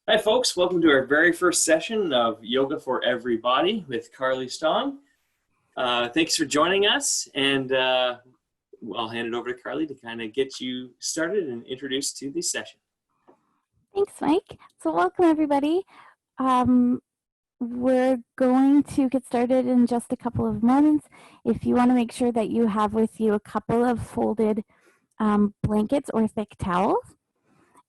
Hi, folks. Welcome to our very first session of Yoga for Everybody with Carly Stong. Thanks for joining us, and I'll hand it over to Carly to kind of get you started and introduced to the session. Thanks, Mike. So welcome, everybody. We're going to get started in just a couple of moments. If you want to make sure that you have with you a couple of folded blankets or thick towels,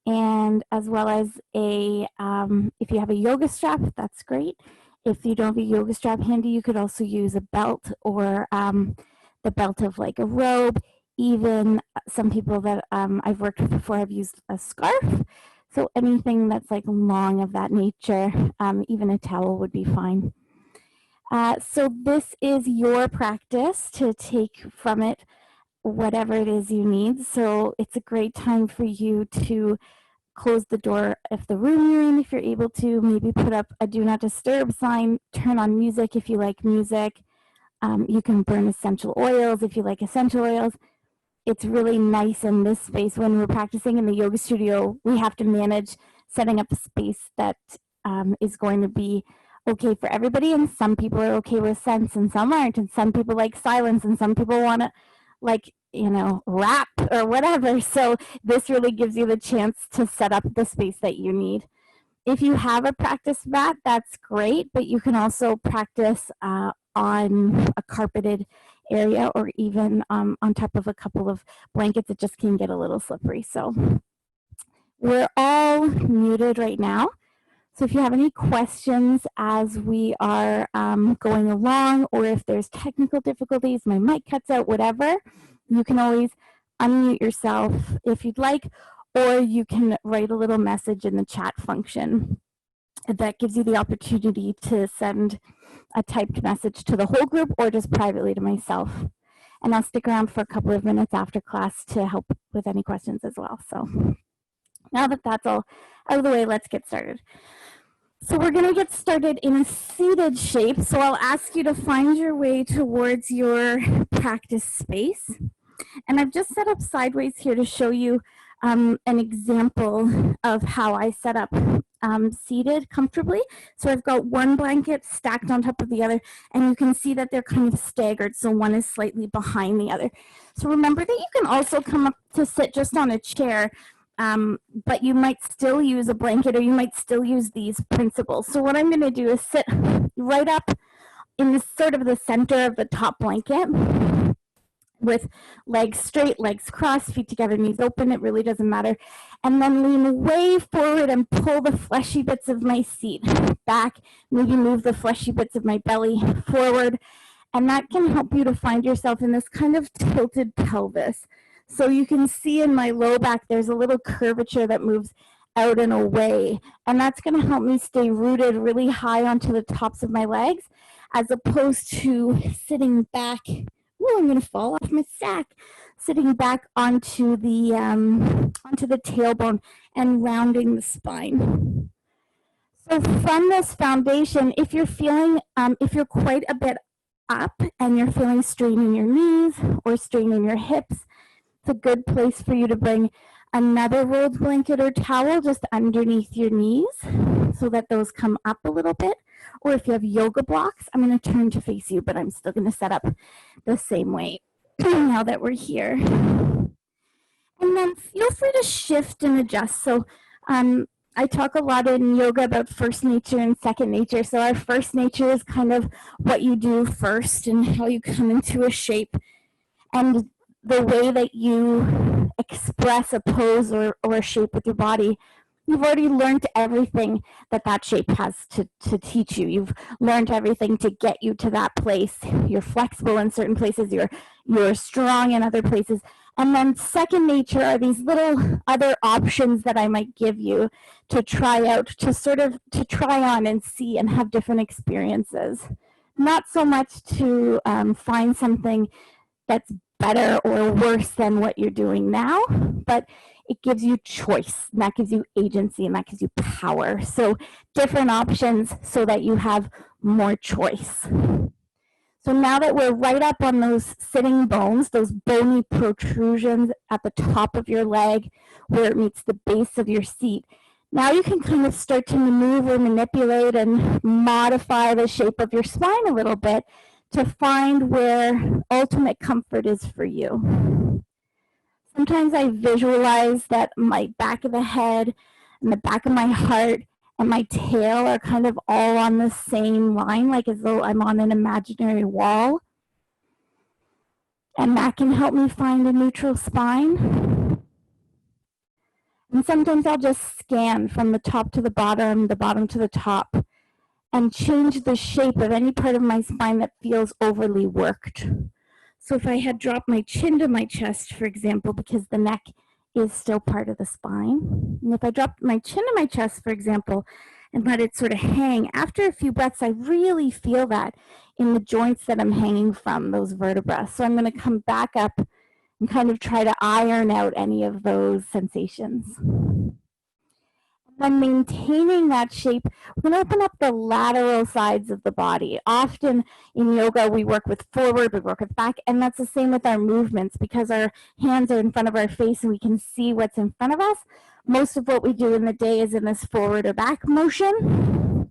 and as well as if you have a yoga strap, that's great. If you don't have a yoga strap handy, you could also use a belt or the belt of like a robe. Even some people that I've worked with before have used a scarf. So anything that's like long of that nature, even a towel would be fine. So this is your practice to take from it whatever it is you need. So it's a great time for you to close the door of the room you're in if you're able to, maybe put up a do not disturb sign, turn on music if you like music. You can burn essential oils if you like essential oils. It's really nice in this space. When we're practicing in the yoga studio, we have to manage setting up a space that is going to be okay for everybody, and some people are okay with scents and some aren't, and some people like silence and some people want to like rap or whatever. So this really gives you the chance to set up the space that you need. If you have a practice mat, that's great, but you can also practice on a carpeted area or even on top of a couple of blankets. It just can get a little slippery. So we're all muted right now. So if you have any questions as we are going along, or if there's technical difficulties, my mic cuts out, whatever, you can always unmute yourself if you'd like, or you can write a little message in the chat function. That gives you the opportunity to send a typed message to the whole group or just privately to myself. And I'll stick around for a couple of minutes after class to help with any questions as well. So now that that's all out of the way, let's get started. So we're going to get started in a seated shape. So I'll ask you to find your way towards your practice space. And I've just set up sideways here to show you an example of how I set up seated comfortably. So I've got one blanket stacked on top of the other, and you can see that they're kind of staggered, so one is slightly behind the other. So remember that you can also come up to sit just on a chair, but you might still use a blanket, or you might still use these principles. So what I'm going to do is sit right up in the sort of the center of the top blanket, with legs straight, legs crossed, feet together, knees open. It really doesn't matter. And then lean way forward and pull the fleshy bits of my seat back. Maybe move the fleshy bits of my belly forward. And that can help you to find yourself in this kind of tilted pelvis. So you can see in my low back, there's a little curvature that moves out and away. And that's going to help me stay rooted really high onto the tops of my legs, as opposed to sitting back. Oh, I'm going to fall off my sack. Sitting back onto the tailbone and rounding the spine. So from this foundation, if you're feeling, if you're quite a bit up and you're feeling strain in your knees or strain in your hips, it's a good place for you to bring another rolled blanket or towel just underneath your knees so that those come up a little bit. Or if you have yoga blocks, I'm going to turn to face you, but I'm still going to set up the same way now that we're here. And then feel free to shift and adjust. So I talk a lot in yoga about first nature and second nature. So our first nature is kind of what you do first and how you come into a shape. And the way that you express a pose or a shape with your body, you've already learned everything that shape has to teach you. You've learned everything to get you to that place. You're flexible in certain places. You're strong in other places. And then second nature are these little other options that I might give you to try out, to try on and see and have different experiences. Not so much to find something that's better or worse than what you're doing now, but it gives you choice, and that gives you agency, and that gives you power. So different options so that you have more choice. So now that we're right up on those sitting bones, those bony protrusions at the top of your leg where it meets the base of your seat, Now you can kind of start to maneuver, manipulate, and modify the shape of your spine a little bit to find where ultimate comfort is for you. Sometimes I visualize that my back of the head and the back of my heart and my tail are kind of all on the same line, like as though I'm on an imaginary wall. And that can help me find a neutral spine. And sometimes I'll just scan from the top to the bottom to the top, and change the shape of any part of my spine that feels overly worked. So if I had dropped my chin to my chest, for example, because the neck is still part of the spine, and if I dropped my chin to my chest, for example, and let it sort of hang, after a few breaths, I really feel that in the joints that I'm hanging from, those vertebrae. So I'm going to come back up and kind of try to iron out any of those sensations. When maintaining that shape, we're going to open up the lateral sides of the body. Often in yoga, we work with forward, we work with back, and that's the same with our movements because our hands are in front of our face and we can see what's in front of us. Most of what we do in the day is in this forward or back motion.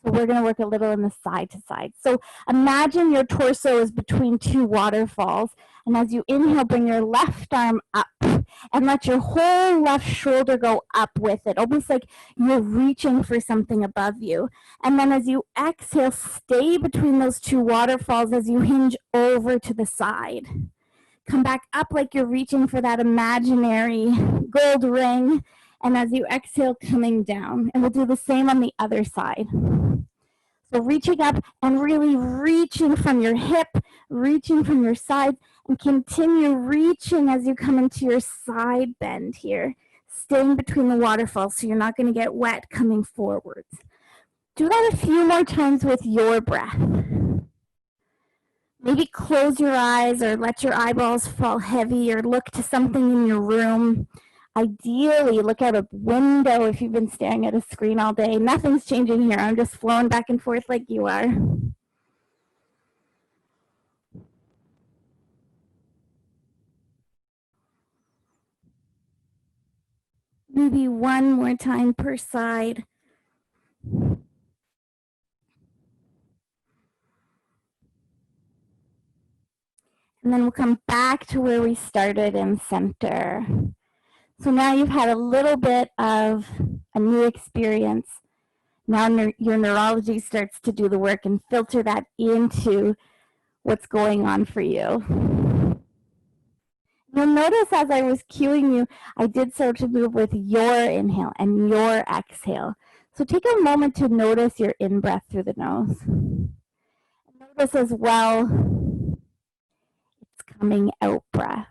So we're going to work a little in the side to side. So imagine your torso is between two waterfalls. And as you inhale, bring your left arm up and let your whole left shoulder go up with it, almost like you're reaching for something above you. And then as you exhale, stay between those two waterfalls as you hinge over to the side. Come back up like you're reaching for that imaginary gold ring. And as you exhale, coming down. And we'll do the same on the other side. So reaching up and really reaching from your hip, reaching from your side, and continue reaching as you come into your side bend here, staying between the waterfalls so you're not going to get wet coming forwards. Do that a few more times with your breath. Maybe close your eyes or let your eyeballs fall heavy or look to something in your room. Ideally, look out a window if you've been staring at a screen all day. Nothing's changing here. I'm just flowing back and forth like you are. Maybe one more time per side. And then we'll come back to where we started in center. So now you've had a little bit of a new experience. Now your neurology starts to do the work and filter that into what's going on for you. You'll notice as I was cueing you, I did start to move with your inhale and your exhale. So take a moment to notice your in-breath through the nose. Notice as well, it's coming out breath.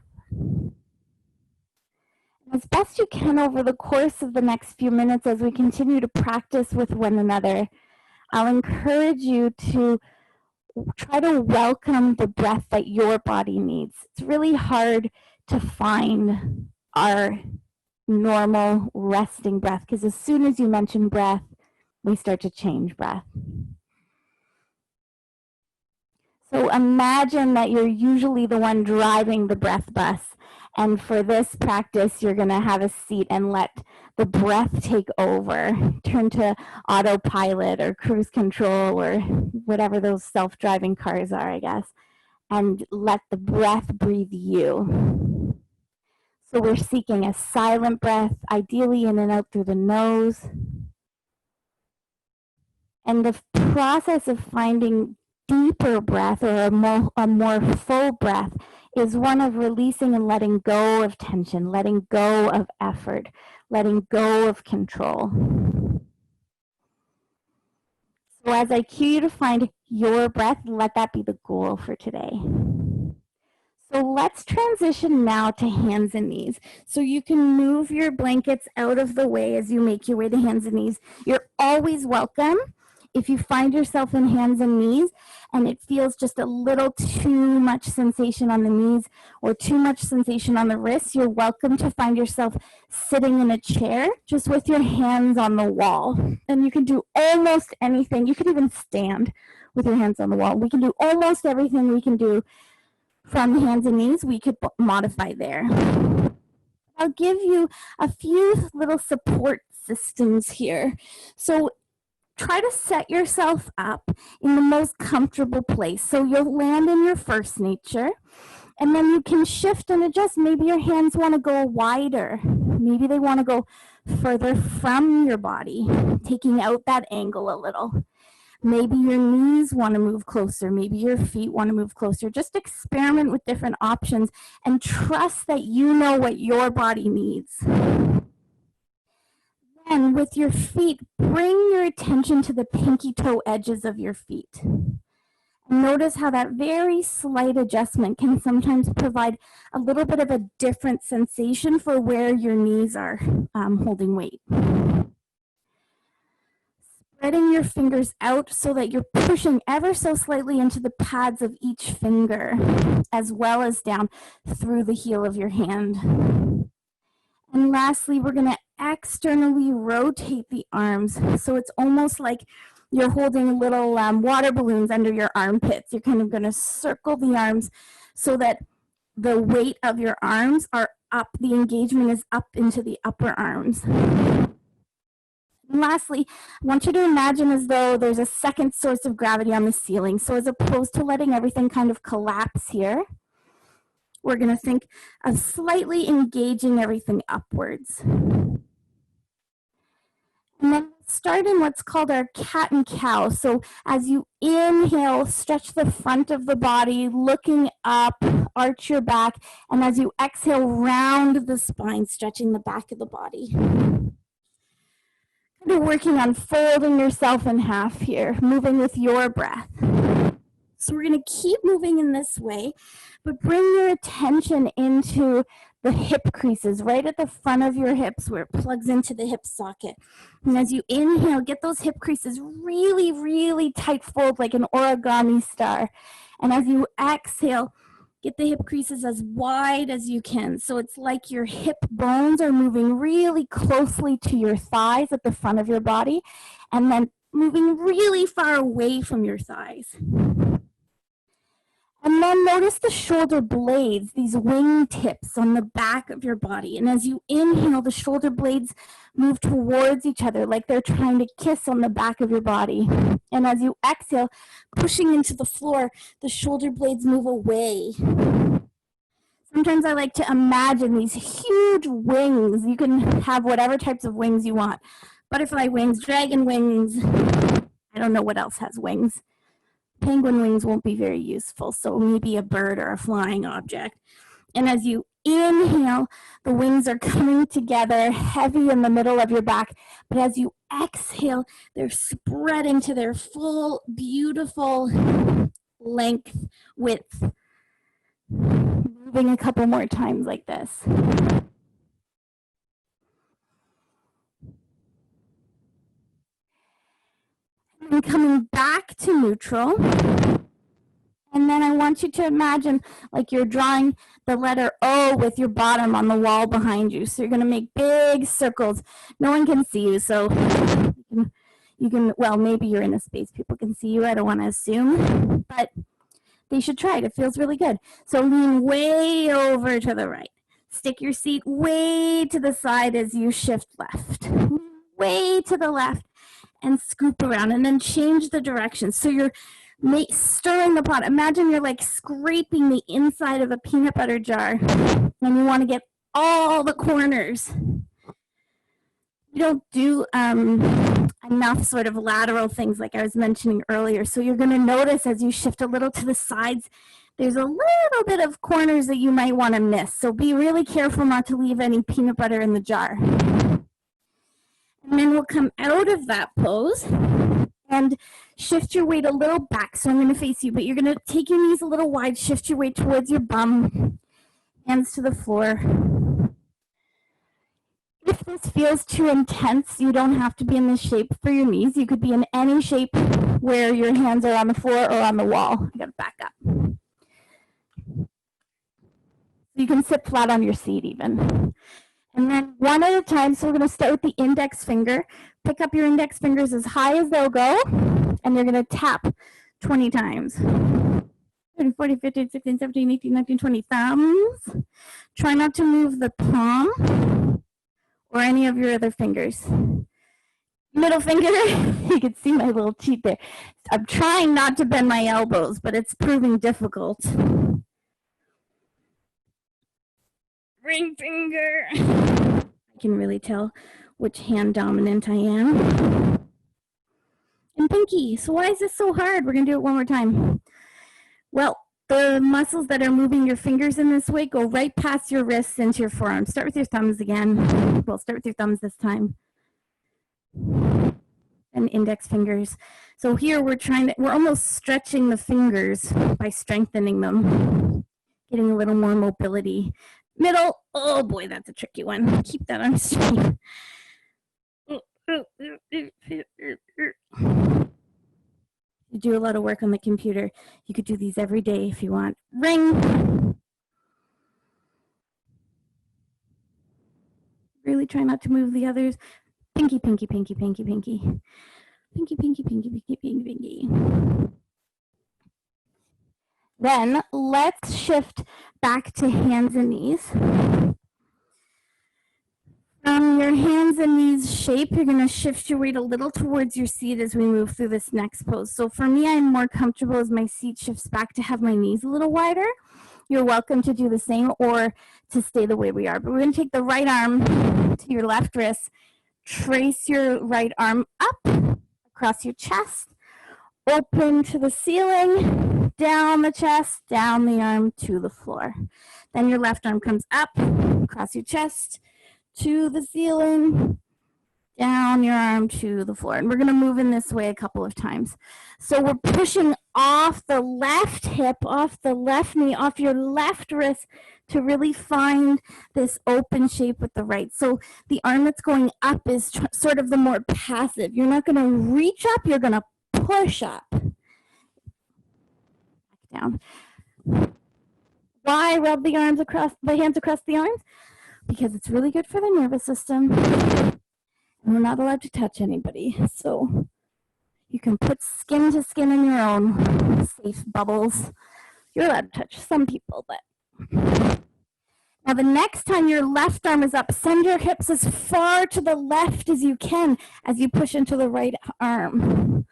As best you can over the course of the next few minutes as we continue to practice with one another, I'll encourage you to try to welcome the breath that your body needs. It's really hard to find our normal resting breath because as soon as you mention breath, we start to change breath. So imagine that you're usually the one driving the breath bus. And for this practice, you're going to have a seat and let the breath take over. Turn to autopilot or cruise control or whatever those self-driving cars are, I guess. And let the breath breathe you. So we're seeking a silent breath, ideally in and out through the nose. And the process of finding deeper breath or a more full breath is one of releasing and letting go of tension, letting go of effort, letting go of control. So as I cue you to find your breath, let that be the goal for today. So let's transition now to hands and knees. So you can move your blankets out of the way as you make your way to hands and knees. You're always welcome. If you find yourself in hands and knees and it feels just a little too much sensation on the knees or too much sensation on the wrists, you're welcome to find yourself sitting in a chair just with your hands on the wall. And you can do almost anything. You could even stand with your hands on the wall. We can do almost everything we can do from hands and knees. We could modify there. I'll give you a few little supports systems here. So try to set yourself up in the most comfortable place. So you'll land in your first nature, and then you can shift and adjust. Maybe your hands want to go wider. Maybe they want to go further from your body, taking out that angle a little. Maybe your knees want to move closer. Maybe your feet want to move closer. Just experiment with different options and trust that you know what your body needs. Then with your feet, bring your attention to the pinky toe edges of your feet. And notice how that very slight adjustment can sometimes provide a little bit of a different sensation for where your knees are holding weight. Spreading your fingers out so that you're pushing ever so slightly into the pads of each finger, as well as down through the heel of your hand. And lastly, we're going to externally rotate the arms. So it's almost like you're holding little water balloons under your armpits. You're kind of going to circle the arms so that the weight of your arms are up. The engagement is up into the upper arms. And lastly, I want you to imagine as though there's a second source of gravity on the ceiling. So as opposed to letting everything kind of collapse here, we're going to think of slightly engaging everything upwards. And then start in what's called our cat and cow. So as you inhale, stretch the front of the body, looking up, arch your back. And as you exhale, round the spine, stretching the back of the body. You're working on folding yourself in half here, moving with your breath. So we're going to keep moving in this way, but bring your attention into the hip creases right at the front of your hips where it plugs into the hip socket. And as you inhale, get those hip creases really, really tight fold like an origami star. And as you exhale, get the hip creases as wide as you can. So it's like your hip bones are moving really closely to your thighs at the front of your body, and then moving really far away from your thighs. And then notice the shoulder blades, these wing tips on the back of your body. And as you inhale, the shoulder blades move towards each other like they're trying to kiss on the back of your body. And as you exhale, pushing into the floor, the shoulder blades move away. Sometimes I like to imagine these huge wings. You can have whatever types of wings you want. Butterfly wings, dragon wings. I don't know what else has wings. Penguin wings won't be very useful, so maybe a bird or a flying object. And as you inhale, the wings are coming together heavy in the middle of your back. But as you exhale, they're spreading to their full, beautiful length, width. Moving a couple more times like this. And coming back to neutral. And then I want you to imagine like you're drawing the letter O with your bottom on the wall behind you. So you're going to make big circles. No one can see you, so you can, well, maybe you're in a space people can see you. I don't want to assume, but they should try it. It feels really good. So lean way over to the right. Stick your seat way to the side as you shift left. Way to the left and scoop around, and then change the direction. So you're stirring the pot. Imagine you're like scraping the inside of a peanut butter jar, and you want to get all the corners. You don't do enough sort of lateral things like I was mentioning earlier. So you're going to notice as you shift a little to the sides, there's a little bit of corners that you might want to miss. So be really careful not to leave any peanut butter in the jar. And then we'll come out of that pose and shift your weight a little back. So I'm going to face you, but you're going to take your knees a little wide, shift your weight towards your bum, hands to the floor. If this feels too intense, you don't have to be in this shape for your knees. You could be in any shape where your hands are on the floor or on the wall. I got to back up. You can sit flat on your seat even. And then one at a time, so we're going to start with the index finger. Pick up your index fingers as high as they'll go, and you're going to tap 20 times. 30, 40, 50, 16, 17, 18, 19, 20 thumbs. Try not to move the palm or any of your other fingers. Middle finger, you can see my little cheat there. I'm trying not to bend my elbows, but it's proving difficult. Ring finger. I can really tell which hand dominant I am. And pinky. So why is this so hard? We're going to do it one more time. Well, the muscles that are moving your fingers in this way go right past your wrists into your forearms. Start with your thumbs again. We'll start with your thumbs this time. And index fingers. So here we're almost stretching the fingers by strengthening them, getting a little more mobility. Middle, oh boy, that's a tricky one. Keep that on straight. You do a lot of work on the computer. You could do these every day if you want. Ring. Really try not to move the others. Pinky, pinky, pinky, pinky, pinky. Pinky, pinky, pinky, pinky, pinky, pinky. Then let's shift back to hands and knees. From your hands and knees shape, you're going to shift your weight a little towards your seat as we move through this next pose. So for me, I'm more comfortable as my seat shifts back to have my knees a little wider. You're welcome to do the same or to stay the way we are. But we're going to take the right arm to your left wrist, trace your right arm up across your chest, open to the ceiling, down the chest, down the arm to the floor. Then your left arm comes up across your chest, to the ceiling, down your arm to the floor. And we're going to move in this way a couple of times. So we're pushing off the left hip, off the left knee, off your left wrist to really find this open shape with the right. So the arm that's going up is sort of the more passive. You're not going to reach up, you're going to push up. Down. Why rub the hands across the arms? Because it's really good for the nervous system. And we're not allowed to touch anybody. So you can put skin to skin in your own safe bubbles. You're allowed to touch some people, but. Now the next time your left arm is up, send your hips as far to the left as you can as you push into the right arm.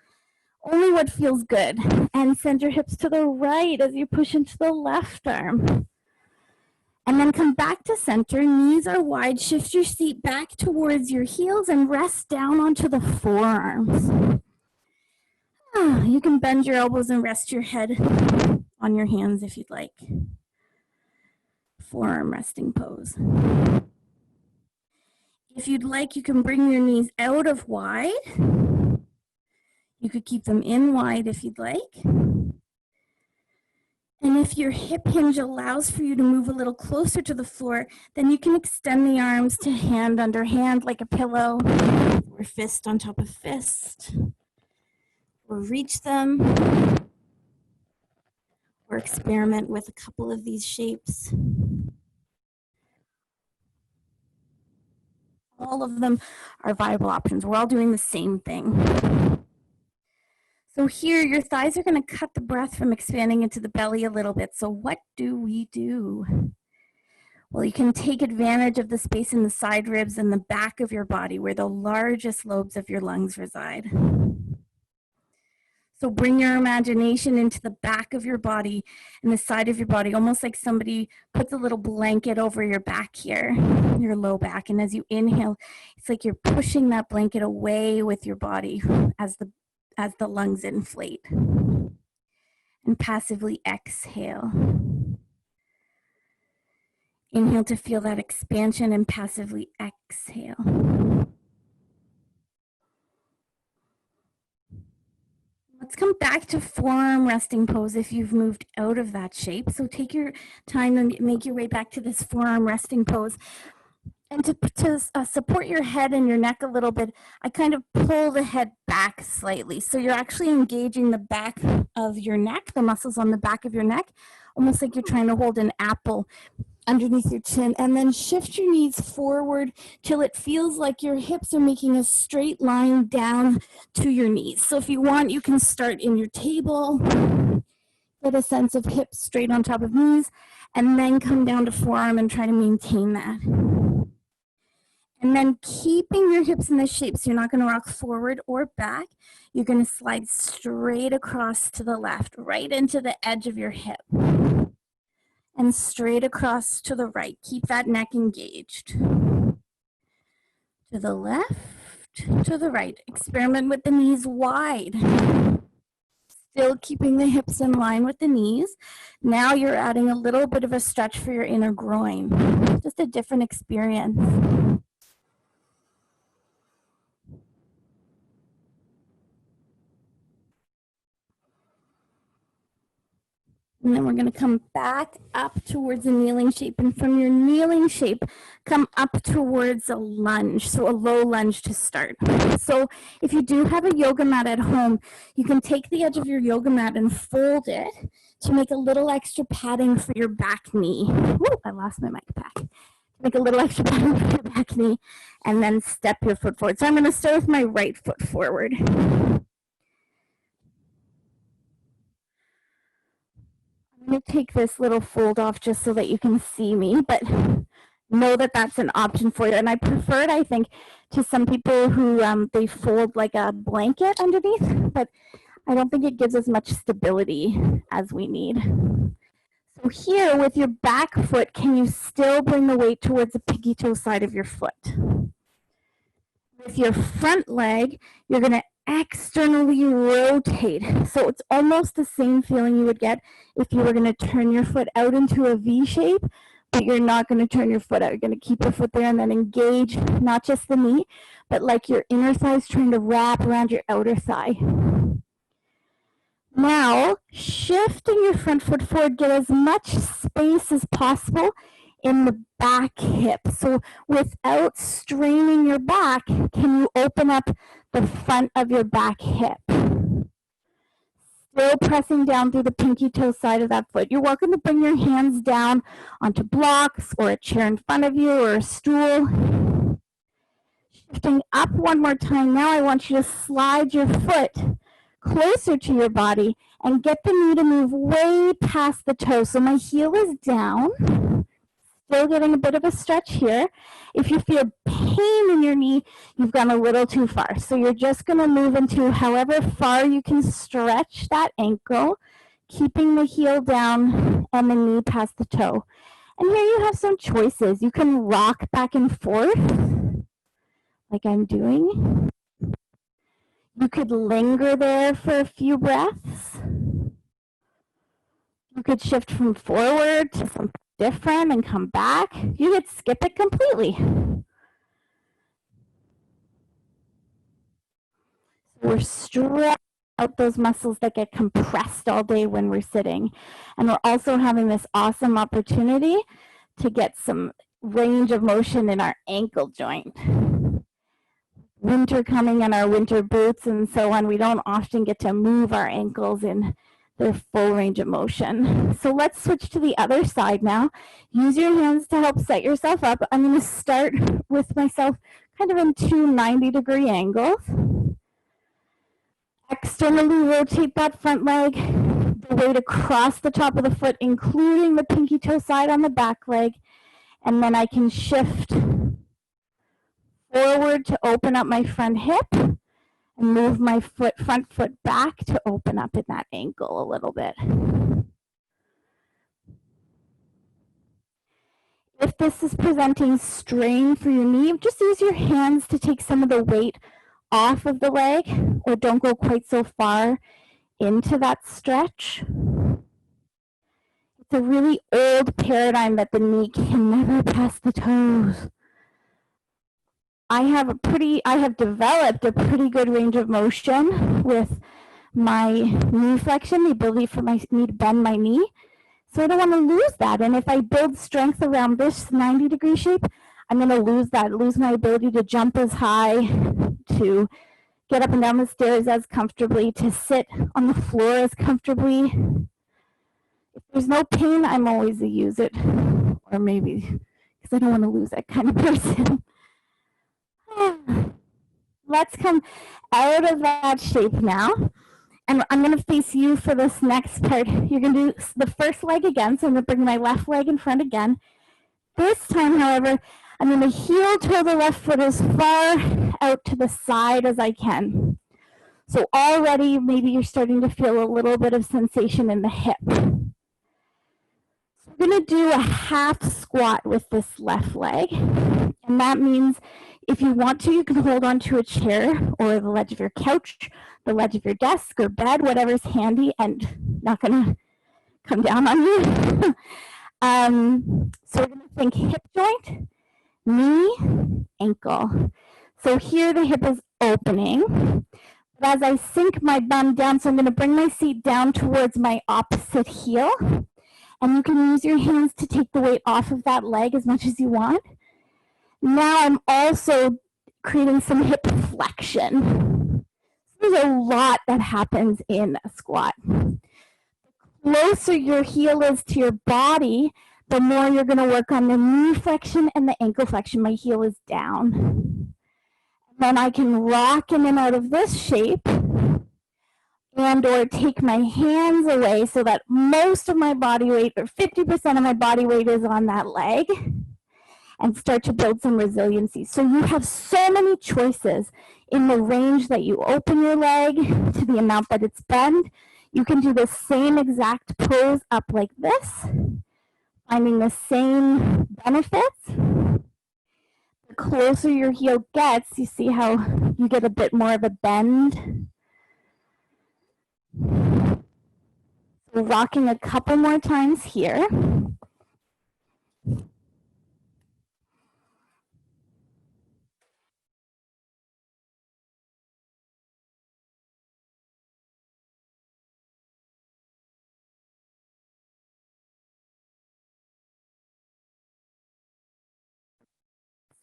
Only what feels good. And send your hips to the right as you push into the left arm. And then come back to center, knees are wide, shift your seat back towards your heels and rest down onto the forearms. You can bend your elbows and rest your head on your hands if you'd like. Forearm resting pose. If you'd like, you can bring your knees out of wide. You could keep them in wide if you'd like. And if your hip hinge allows for you to move a little closer to the floor, then you can extend the arms to hand under hand like a pillow, or fist on top of fist, or reach them, or experiment with a couple of these shapes. All of them are viable options. We're all doing the same thing. So here, your thighs are going to cut the breath from expanding into the belly a little bit. So what do we do? Well, you can take advantage of the space in the side ribs and the back of your body where the largest lobes of your lungs reside. So bring your imagination into the back of your body and the side of your body, almost like somebody puts a little blanket over your back here, your low back. And as you inhale, it's like you're pushing that blanket away with your body as the lungs inflate. And passively exhale. Inhale to feel that expansion and passively exhale. Let's come back to forearm resting pose if you've moved out of that shape. So take your time and make your way back to this forearm resting pose. And to support your head and your neck a little bit, I kind of pull the head back slightly. So you're actually engaging the back of your neck, the muscles on the back of your neck, almost like you're trying to hold an apple underneath your chin. And then shift your knees forward till it feels like your hips are making a straight line down to your knees. So if you want, you can start in your table, get a sense of hips straight on top of knees, and then come down to forearm and try to maintain that. And then keeping your hips in this shape, so you're not going to rock forward or back. You're going to slide straight across to the left, right into the edge of your hip. And straight across to the right. Keep that neck engaged. To the left, to the right. Experiment with the knees wide. Still keeping the hips in line with the knees. Now you're adding a little bit of a stretch for your inner groin. Just a different experience. And then we're going to come back up towards a kneeling shape. And from your kneeling shape, come up towards a lunge. So a low lunge to start. So if you do have a yoga mat at home, you can take the edge of your yoga mat and fold it to make a little extra padding for your back knee. Ooh, I lost my mic back. Make a little extra padding for your back knee and then step your foot forward. So I'm going to start with my right foot forward. I'm going to take this little fold off just so that you can see me, but know that that's an option for you. And I prefer it, I think, to some people who they fold like a blanket underneath, but I don't think it gives as much stability as we need. So here, with your back foot, can you still bring the weight towards the pinky toe side of your foot? With your front leg, you're going to externally rotate. So it's almost the same feeling you would get if you were going to turn your foot out into a V shape, but you're not going to turn your foot out. You're going to keep your foot there and then engage not just the knee, but like your inner thigh is trying to wrap around your outer thigh. Now, shifting your front foot forward, get as much space as possible in the back hip. So without straining your back, can you open up the front of your back hip? Still pressing down through the pinky toe side of that foot. You're welcome to bring your hands down onto blocks or a chair in front of you or a stool. Shifting up one more time. Now I want you to slide your foot closer to your body and get the knee to move way past the toe. So my heel is down. Still getting a bit of a stretch here. If you feel pain in your knee, you've gone a little too far. So you're just going to move into however far you can stretch that ankle, keeping the heel down and the knee past the toe. And here you have some choices. You can rock back and forth like I'm doing. You could linger there for a few breaths. You could shift from forward to something different and come back. You could skip it completely. So we're stretching out those muscles that get compressed all day when we're sitting. And we're also having this awesome opportunity to get some range of motion in our ankle joint. Winter coming and our winter boots and so on, we don't often get to move our ankles in their full range of motion. So let's switch to the other side now. Use your hands to help set yourself up. I'm going to start with myself kind of in two 90-degree angles. Externally rotate that front leg, the weight across the top of the foot, including the pinky toe side on the back leg. And then I can shift forward to open up my front hip and move my front foot back to open up in that ankle a little bit. If this is presenting strain for your knee, just use your hands to take some of the weight off of the leg, or don't go quite so far into that stretch. It's a really old paradigm that the knee can never pass the toes. I have developed a pretty good range of motion with my knee flexion, the ability for my knee to bend my knee. So I don't want to lose that. And if I build strength around this 90-degree shape, I'm going to lose that, lose my ability to jump as high, to get up and down the stairs as comfortably, to sit on the floor as comfortably. If there's no pain, I'm always a use it, or maybe because I don't want to lose that kind of person. Let's come out of that shape now. And I'm going to face you for this next part. You're going to do the first leg again. So I'm going to bring my left leg in front again. This time, however, I'm going to heel toe the left foot as far out to the side as I can. So already maybe you're starting to feel a little bit of sensation in the hip. So we're going to do a half squat with this left leg. And that means if you want to, you can hold onto a chair or the ledge of your couch, the ledge of your desk or bed, whatever's handy and not going to come down on you. So we're going to think hip joint, knee, ankle. So here the hip is opening. But as I sink my bum down, so I'm going to bring my seat down towards my opposite heel. And you can use your hands to take the weight off of that leg as much as you want. Now I'm also creating some hip flexion. There's a lot that happens in a squat. The closer your heel is to your body, the more you're going to work on the knee flexion and the ankle flexion. My heel is down. Then I can rock in and out of this shape and or take my hands away so that most of my body weight or 50% of my body weight is on that leg and start to build some resiliency. So you have so many choices in the range that you open your leg to the amount that it's bent. You can do the same exact pose up like this, finding the same benefits. The closer your heel gets, you see how you get a bit more of a bend. So rocking a couple more times here.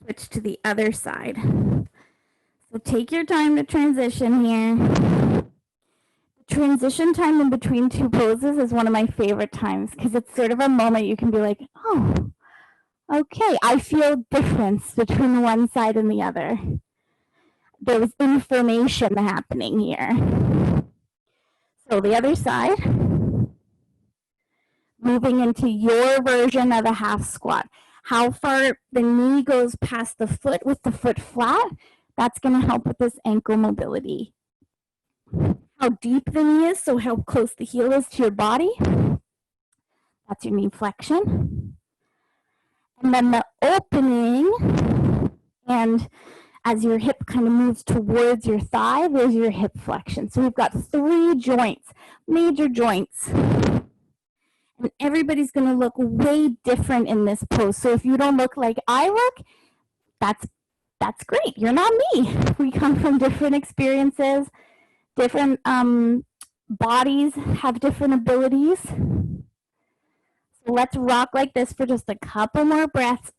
Switch to the other side. So take your time to transition here. Transition time in between two poses is one of my favorite times because it's sort of a moment you can be like, oh, okay, I feel difference between one side and the other. There's information happening here. So the other side, moving into your version of a half squat. How far the knee goes past the foot with the foot flat, that's going to help with this ankle mobility. How deep the knee is, so how close the heel is to your body. That's your knee flexion. And then the opening, and as your hip kind of moves towards your thigh, there's your hip flexion. So we've got 3 joints, major joints. And everybody's going to look way different in this pose. So if you don't look like I look, that's great. You're not me. We come from different experiences. Different bodies have different abilities. So let's rock like this for just a couple more breaths.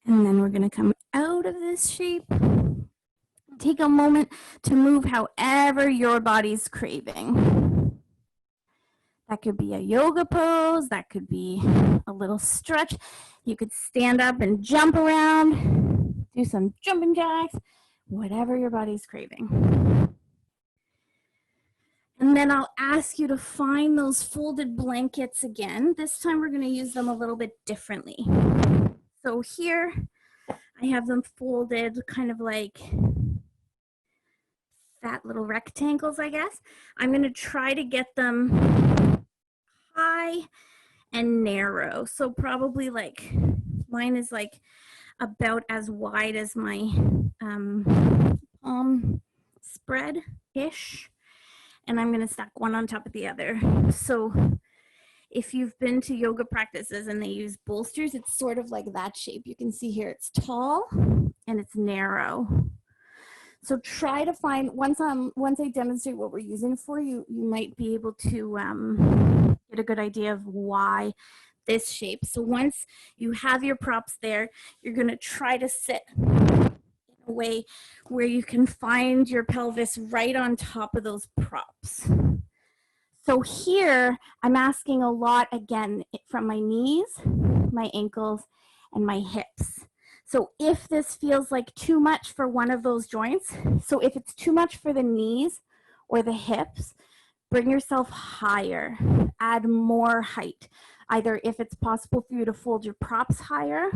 And then we're going to come out of this shape. Take a moment to move however your body's craving. That could be a yoga pose. That could be a little stretch. You could stand up and jump around, do some jumping jacks, whatever your body's craving. And then I'll ask you to find those folded blankets again. This time we're going to use them a little bit differently. So here I have them folded kind of like fat little rectangles, I guess. I'm going to try to get them high and narrow. So probably like mine is like about as wide as my palm spread-ish. And I'm going to stack one on top of the other. So if you've been to yoga practices and they use bolsters, it's sort of like that shape. You can see here it's tall and it's narrow. So try to find, once I demonstrate what we're using for you, you might be able to get a good idea of why this shape. So once you have your props there, you're going to try to sit in a way where you can find your pelvis right on top of those props. So here, I'm asking a lot, again, from my knees, my ankles, and my hips. So if this feels like too much for one of those joints, so if it's too much for the knees or the hips, bring yourself higher, add more height. Either if it's possible for you to fold your props higher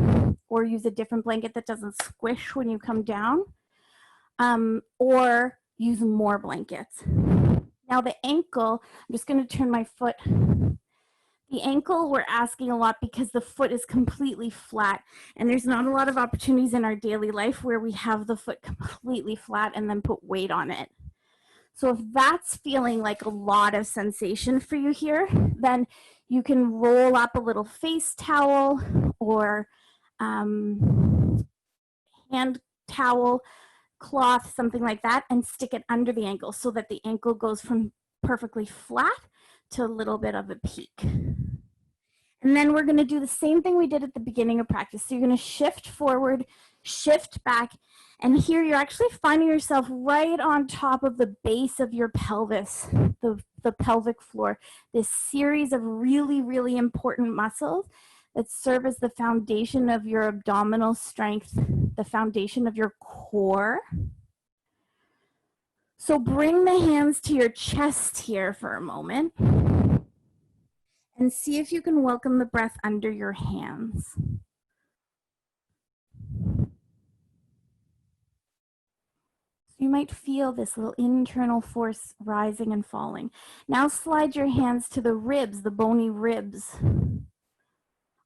or use a different blanket that doesn't squish when you come down, or use more blankets. Now the ankle, I'm just going to turn my foot. The ankle, we're asking a lot because the foot is completely flat, and there's not a lot of opportunities in our daily life where we have the foot completely flat and then put weight on it. So if that's feeling like a lot of sensation for you here, then you can roll up a little face towel or hand towel, cloth, something like that, and stick it under the ankle so that the ankle goes from perfectly flat to a little bit of a peak. And then we're going to do the same thing we did at the beginning of practice. So you're going to shift forward, shift back, and here you're actually finding yourself right on top of the base of your pelvis, the pelvic floor, this series of really, really important muscles that serve as the foundation of your abdominal strength, the foundation of your core. So bring the hands to your chest here for a moment and see if you can welcome the breath under your hands. You might feel this little internal force rising and falling. Now slide your hands to the ribs, the bony ribs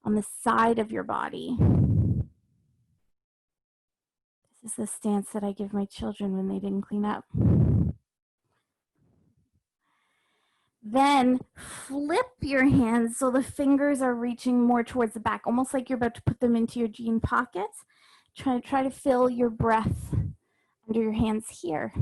on the side of your body. This is the stance that I give my children when they didn't clean up. Then flip your hands so the fingers are reaching more towards the back, almost like you're about to put them into your jean pockets. Try to fill your breath under your hands here.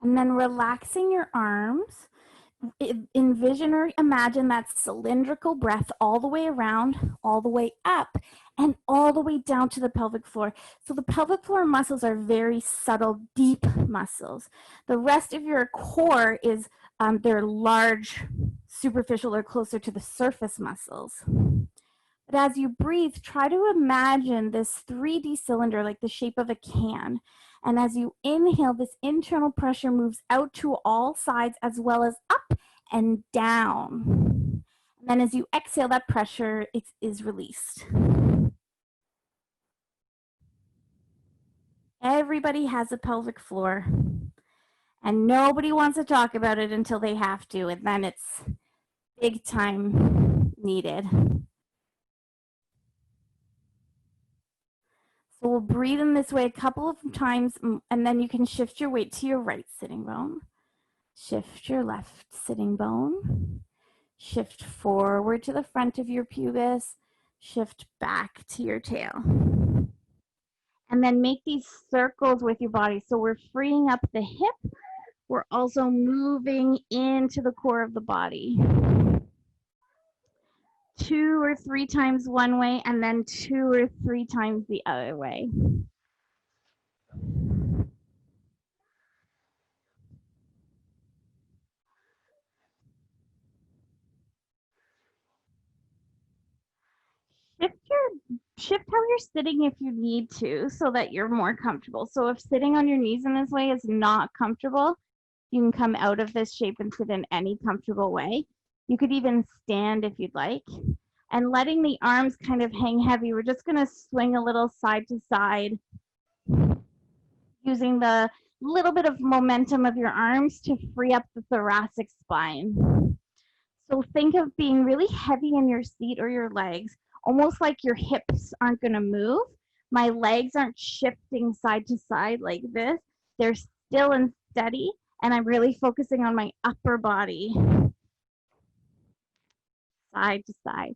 And then relaxing your arms, envision or imagine that cylindrical breath all the way around, all the way up, and all the way down to the pelvic floor. So the pelvic floor muscles are very subtle, deep muscles. The rest of your core is, they're large, superficial, or closer to the surface muscles. But as you breathe, try to imagine this 3D cylinder like the shape of a can. And as you inhale, this internal pressure moves out to all sides as well as up and down. And then as you exhale, that pressure is released. Everybody has a pelvic floor, and nobody wants to talk about it until they have to, and then it's big time needed. So we'll breathe in this way a couple of times, and then you can shift your weight to your right sitting bone. Shift your left sitting bone. Shift forward to the front of your pubis. Shift back to your tail. And then make these circles with your body. So we're freeing up the hip. We're also moving into the core of the body. 2 or 3 times one way, and then 2 or 3 times the other way. Shift how you're sitting if you need to so that you're more comfortable. So if sitting on your knees in this way is not comfortable, you can come out of this shape and sit in any comfortable way. You could even stand if you'd like. And letting the arms kind of hang heavy, we're just going to swing a little side to side using the little bit of momentum of your arms to free up the thoracic spine. So think of being really heavy in your seat or your legs, almost like your hips aren't going to move. My legs aren't shifting side to side like this. They're still and steady, and I'm really focusing on my upper body, side to side.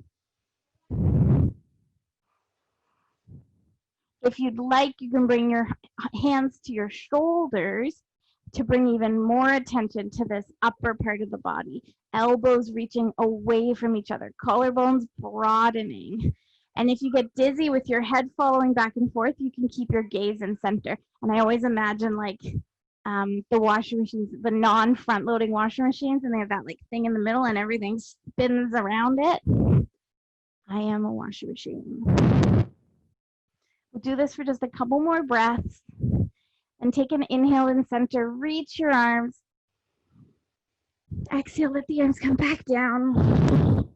If you'd like, you can bring your hands to your shoulders to bring even more attention to this upper part of the body. Elbows reaching away from each other, collarbones broadening. And if you get dizzy with your head following back and forth, you can keep your gaze in center. And I always imagine like the washing machines, the non-front loading washing machines, and they have that like thing in the middle and everything spins around it. I am a washing machine. We'll do this for just a couple more breaths. And take an inhale in center, reach your arms. Exhale, let the arms come back down.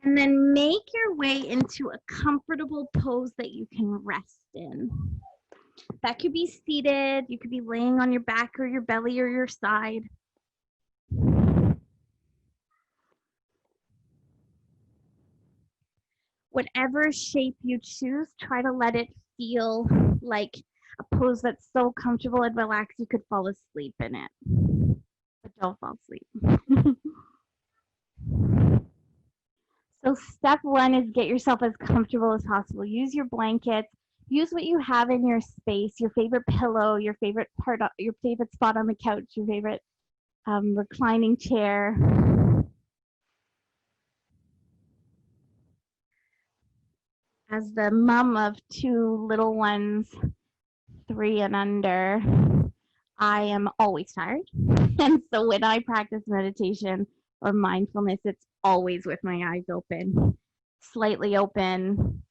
And then make your way into a comfortable pose that you can rest in. That could be seated, you could be laying on your back or your belly or your side. Whatever shape you choose, try to let it feel like a pose that's so comfortable and relaxed you could fall asleep in it. But don't fall asleep. So step one is get yourself as comfortable as possible. Use your blankets. Use what you have in your space, your favorite pillow, your favorite spot on the couch, your favorite reclining chair. As the mom of two little ones, 3 and under, I am always tired. And so when I practice meditation or mindfulness, it's always with my eyes open, slightly open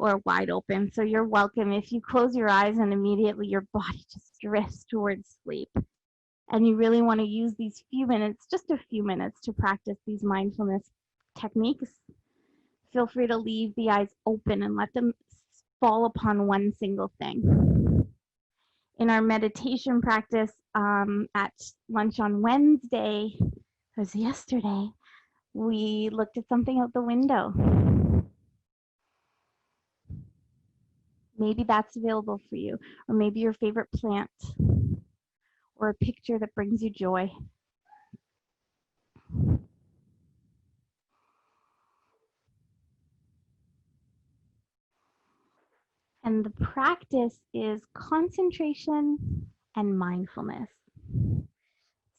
or wide open. So you're welcome. If you close your eyes and immediately your body just drifts towards sleep, and you really want to use these few minutes, just a few minutes, to practice these mindfulness techniques, feel free to leave the eyes open and let them fall upon one single thing. In our meditation practice at lunch on Wednesday, it was yesterday, we looked at something out the window. Maybe that's available for you, or maybe your favorite plant, or a picture that brings you joy. And the practice is concentration and mindfulness.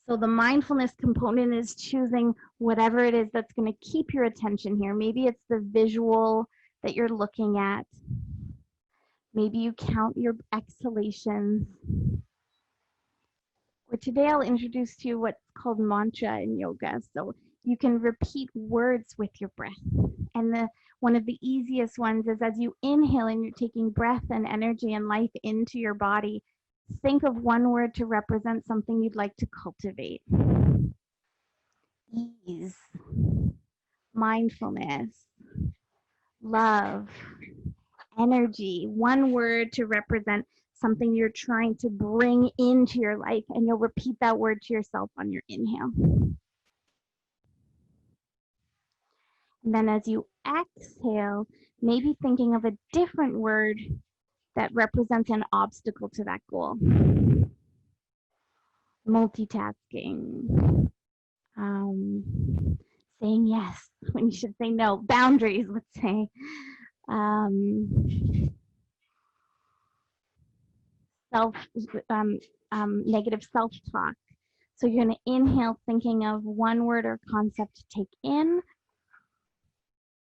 So the mindfulness component is choosing whatever it is that's going to keep your attention here. Maybe it's the visual that you're looking at. Maybe you count your exhalations. Or today I'll introduce to you what's called mantra in yoga. So you can repeat words with your breath. And one of the easiest ones is as you inhale and you're taking breath and energy and life into your body, think of one word to represent something you'd like to cultivate. Ease, mindfulness, love, energy. One word to represent something you're trying to bring into your life, and you'll repeat that word to yourself on your inhale. And then as you exhale, maybe thinking of a different word that represents an obstacle to that goal. Multitasking, saying yes when you should say no, boundaries, let's say. Negative self-talk. So you're going to inhale thinking of one word or concept to take in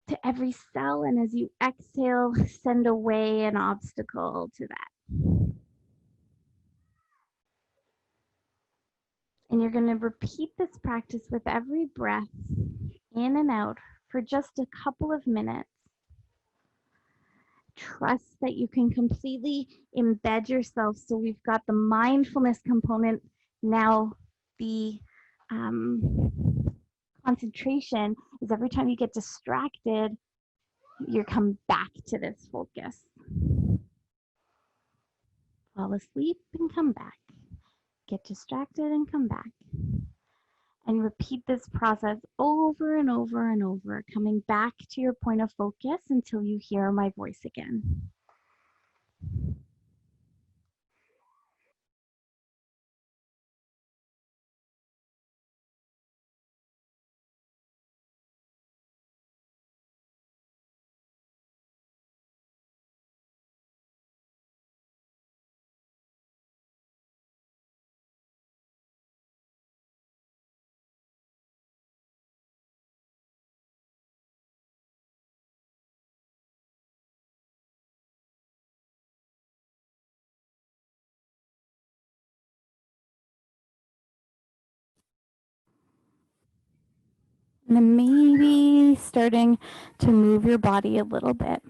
to every cell, and as you exhale, send away an obstacle to that. And you're going to repeat this practice with every breath in and out for just a couple of minutes. Trust that you can completely embed yourself. So we've got the mindfulness component. Now the concentration is every time you get distracted, you come back to this focus. Fall asleep and come back. Get distracted and come back. And repeat this process over and over and over, coming back to your point of focus until you hear my voice again. And then maybe starting to move your body a little bit.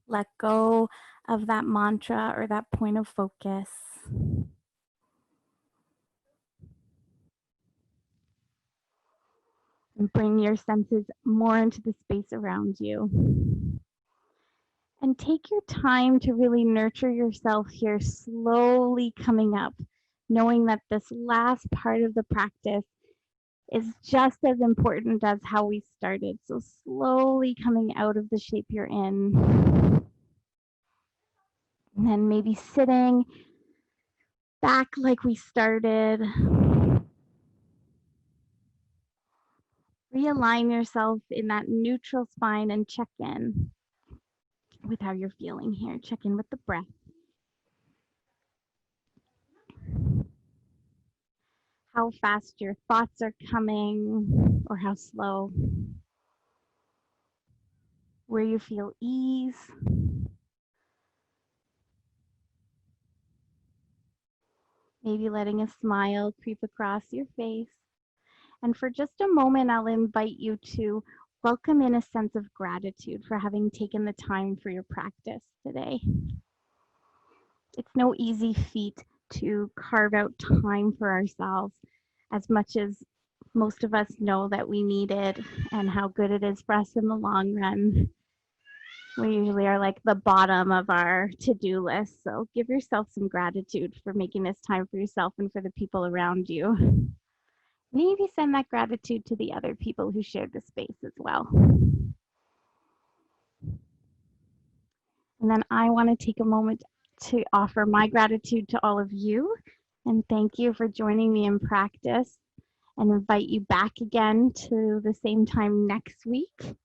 Let go of that mantra or that point of focus. And bring your senses more into the space around you. And take your time to really nurture yourself here, slowly coming up, knowing that this last part of the practice is just as important as how we started. So slowly coming out of the shape you're in. And then maybe sitting back like we started. Realign yourself in that neutral spine and check in with how you're feeling here. Check in with the breath. How fast your thoughts are coming or how slow. Where you feel ease. Maybe letting a smile creep across your face. And for just a moment, I'll invite you to welcome in a sense of gratitude for having taken the time for your practice today. It's no easy feat to carve out time for ourselves, as much as most of us know that we need it and how good it is for us in the long run. We usually are like the bottom of our to-do list. So give yourself some gratitude for making this time for yourself and for the people around you. Maybe send that gratitude to the other people who shared the space as well. And then I want to take a moment to offer my gratitude to all of you and thank you for joining me in practice and invite you back again to the same time next week.